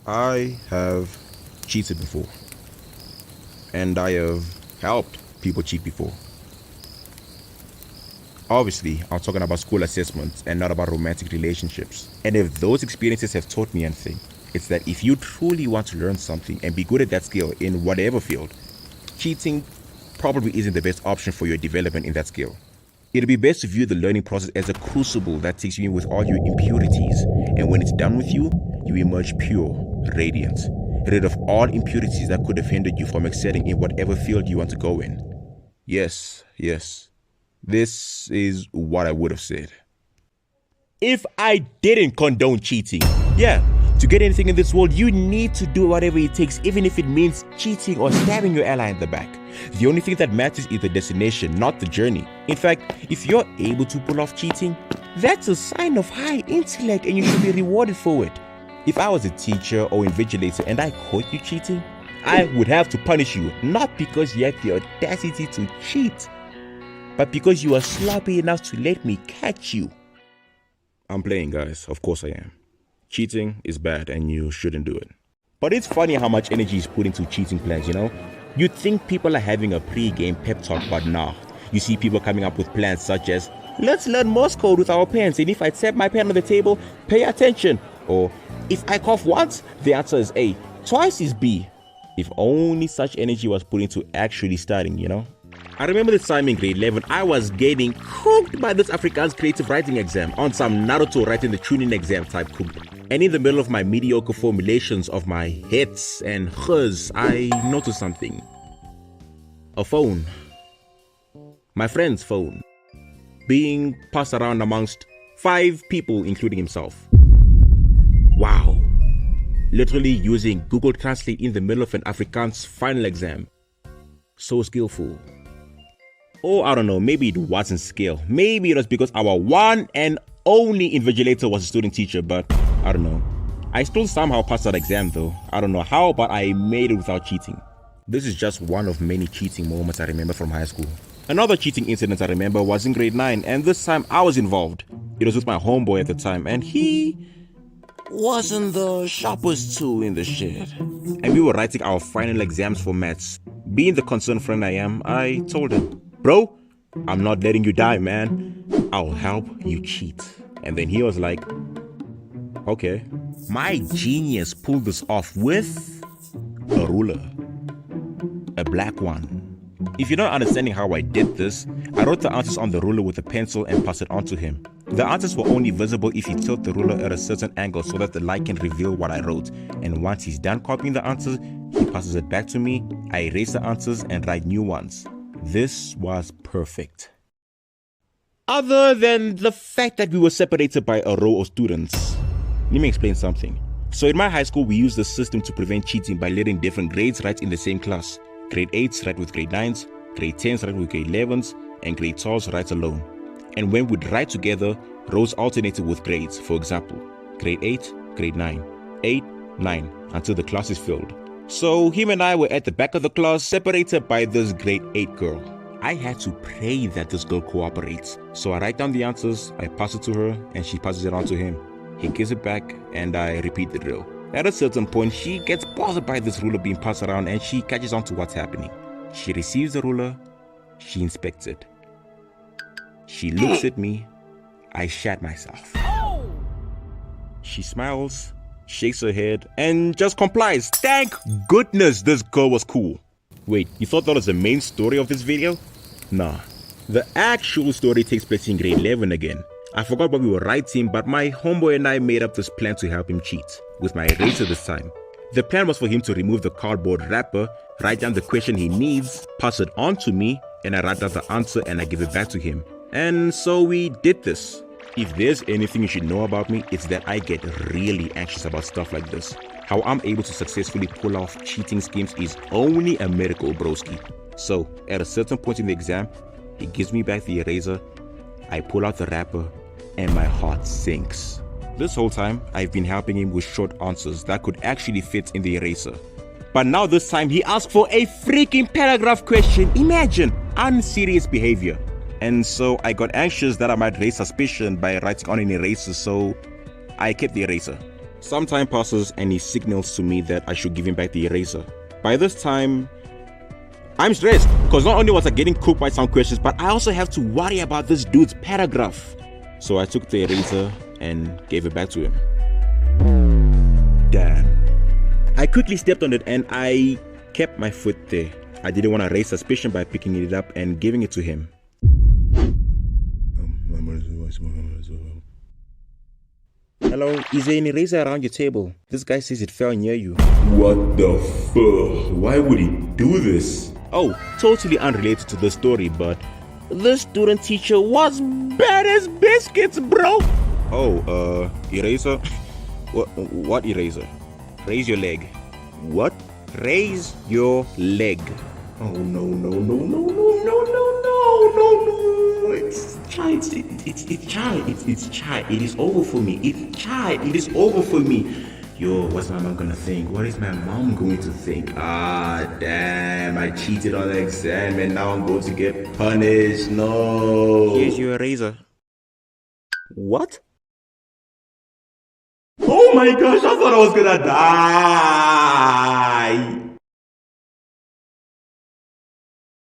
I have cheated before, and I have helped people cheat before. Obviously, I'm talking about school assessments and not about romantic relationships. And if those experiences have taught me anything, it's that if you truly want to learn something and be good at that skill in whatever field, cheating probably isn't the best option for your development in that skill. It'd be best to view the learning process as a crucible that takes you in with all your impurities, and when it's done with you, you emerge pure, radiant, rid of all impurities that could have hindered you from excelling in whatever field you want to go in. Yes. This is what I would have said if I didn't condone cheating. Yeah, to get anything in this world, you need to do whatever it takes, even if it means cheating or stabbing your ally in the back. The only thing that matters is the destination, not the journey. In fact, if you're able to pull off cheating, that's a sign of high intellect and you should be rewarded for it. If I was a teacher or invigilator and I caught you cheating, I would have to punish you, not because you had the audacity to cheat, but because you are sloppy enough to let me catch you. I'm playing, guys. Of course I am. Cheating is bad and you shouldn't do it. But it's funny how much energy is put into cheating plans, you know? You'd think people are having a pre-game pep talk, but nah. You see people coming up with plans such as, let's learn Morse code with our pens, and if I tap my pen on the table, pay attention. Or, if I cough once, the answer is A. Twice is B. If only such energy was put into actually studying, you know? I remember this time in grade 11, I was getting cooked by this Afrikaans creative writing exam on some Naruto writing the tuning exam type cooked. And in the middle of my mediocre formulations of my hits and khs, I noticed something. A phone. My friend's phone. Being passed around amongst 5 people, including himself. Wow. Literally using Google Translate in the middle of an Afrikaans final exam. So skillful. Or I don't know, maybe it wasn't skill. Maybe it was because our one and only invigilator was a student teacher, but I don't know. I still somehow passed that exam though. I don't know how, but I made it without cheating. This is just one of many cheating moments I remember from high school. Another cheating incident I remember was in grade 9, and this time I was involved. It was with my homeboy at the time, and he wasn't the sharpest tool in the shed. And we were writing our final exams for maths. Being the concerned friend I am, I told him, bro, I'm not letting you die, man. I'll help you cheat. And then he was like, okay. My genius pulled this off with a ruler. A black one. If you're not understanding how I did this, I wrote the answers on the ruler with a pencil and passed it on to him. The answers were only visible if you tilt the ruler at a certain angle so that the light can reveal what I wrote. And once he's done copying the answers, he passes it back to me. I erase the answers and write new ones. This was perfect. Other than the fact that we were separated by a row of students. Let me explain something. So in my high school, we used the system to prevent cheating by letting different grades write in the same class. Grade 8s write with grade 9s, grade 10s write with grade 11s, and grade 12s write alone. And when we'd write together, rows alternated with grades. For example, grade 8, grade 9, 8, 9, until the class is filled. So him and I were at the back of the class, separated by this grade 8 girl. I had to pray that this girl cooperates. So I write down the answers, I pass it to her, and she passes it on to him. He gives it back, and I repeat the drill. At a certain point, she gets bothered by this ruler being passed around, and she catches on to what's happening. She receives the ruler, she inspects it. She looks at me, I shat myself. She smiles, shakes her head, and just complies. Thank goodness this girl was cool. Wait, you thought that was the main story of this video? Nah. The actual story takes place in grade 11 again. I forgot what we were writing, but my homeboy and I made up this plan to help him cheat, with my eraser this time. The plan was for him to remove the cardboard wrapper, write down the question he needs, pass it on to me, and I write down the answer and I give it back to him. And so we did this. If there's anything you should know about me, it's that I get really anxious about stuff like this. How I'm able to successfully pull off cheating schemes is only a miracle, broski. So, at a certain point in the exam, he gives me back the eraser, I pull out the wrapper, and my heart sinks. This whole time, I've been helping him with short answers that could actually fit in the eraser. But now this time, he asked for a freaking paragraph question. Imagine, unserious behavior. And so I got anxious that I might raise suspicion by writing on an eraser, so I kept the eraser. Some time passes and he signals to me that I should give him back the eraser. By this time, I'm stressed because not only was I getting cooked by some questions, but I also have to worry about this dude's paragraph. So I took the eraser and gave it back to him. Damn. I quickly stepped on it and I kept my foot there. I didn't want to raise suspicion by picking it up and giving it to him. Hello, is there an eraser around your table? This guy says it fell near you. What the fuck? Why would he do this? Oh, totally unrelated to the story, but this student teacher was bad as biscuits, bro. Oh, eraser? What eraser? Raise your leg. What? Raise your leg. Oh no. It's chai. It's chai. It is over for me. It's chai. It is over for me. Yo, what's my mom gonna think? What is my mom going to think? Ah, damn, I cheated on the exam and now I'm going to get punished. No. Here's your eraser. What? Oh my gosh, I thought I was gonna die.